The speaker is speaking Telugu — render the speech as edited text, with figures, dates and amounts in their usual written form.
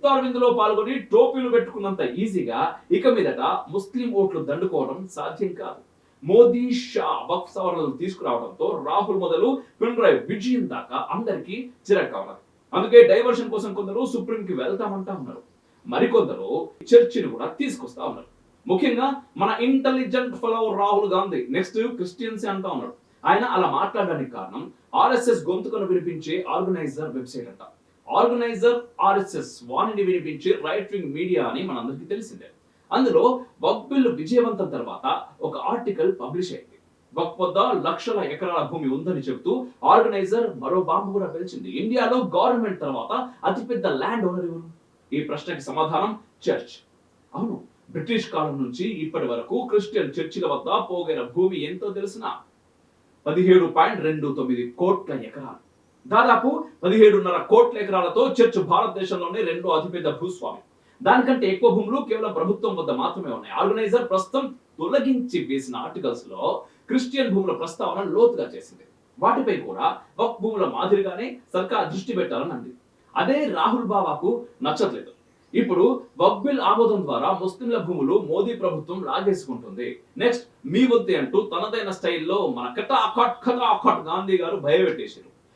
ఇఫ్తార్ విందులో పాల్గొని టోపీలు పెట్టుకున్నంత ఈజీగా ఇక మీదట ముస్లిం ఓట్లు దండుకోవడం సాధ్యం కాదు. మోదీ షా వక్ఫ్ సవరణలు తీసుకురావడంతో రాహుల్ మొదలు పినరాయి విజయం దాకా అందరికీ చిరాగ్గా ఉన్నారు. అందుకే డైవర్షన్ కోసం కొందరు సుప్రీంకి వెళ్తామంటా ఉన్నారు. మరికొందరు చర్చిని కూడా తీసుకొస్తా ఉన్నారు. ముఖ్యంగా మన intelligent fellow Rahul Gandhi next Christians అంటా ఉన్నాడు. ఆయన అలా మాట్లాడడానికి కారణం ఆర్ఎస్ఎస్ గొంతుకను వినిపించే ఆర్గనైజర్ వెబ్సైట్ అంట. ఆర్గనైజర్ ఆర్ఎస్ఎస్ వాణిని వినిపించే రైట్ వింగ్ మీడియా అని మనందరికీ తెలిసిందే. అందులో వక్ఫ్ బిల్ విజయవంతం తర్వాత ఒక ఆర్టికల్ పబ్లిష్ అయింది. వక్ఫ్ వద్ద లక్షల ఎకరాల భూమి ఉందని చెబుతూ ఆర్గనైజర్ మరో బాంబు కూడా పేల్చింది. ఇండియాలో గవర్నమెంట్ తర్వాత అతిపెద్ద ల్యాండ్ ఓనర్ ఎవరు? ఈ ప్రశ్నకి సమాధానం చర్చ్. అవును, బ్రిటిష్ కాలం నుంచి ఇప్పటి వరకు క్రిస్టియన్ చర్చిల వద్ద పోగైన భూమి ఎంతో తెలిసిన 17.29 కోట్ల ఎకరాలు. దాదాపు 17.5 కోట్ల ఎకరాలతో చర్చ్ భారతదేశంలోనే రెండో అతిపెద్ద భూస్వామి. దానికంటే ఎక్కువ భూములు కేవలం ప్రభుత్వం వద్ద మాత్రమే ఉన్నాయి. ఆర్గనైజర్ ప్రస్తుతం తొలగించి వేసిన ఆర్టికల్స్ లో క్రిస్టియన్ భూముల ప్రస్తావన లోతుగా చేసింది. వాటిపై కూడా వక్ఫ్ భూముల మాదిరిగానే సర్కార్ దృష్టి పెట్టాలని అంది. అదే రాహుల్ బాబాకు నచ్చట్లేదు. ఇప్పుడు వక్ఫ్ బిల్ ఆమోదం ద్వారా ముస్లింల భూములు మోదీ ప్రభుత్వం లాగేసుకుంటుంది. నెక్స్ట్ మీ వద్దే అంటూ తనదైన స్టైల్లో మన కటాఖట్ గాంధీ గారు భయపెట్టేశారు.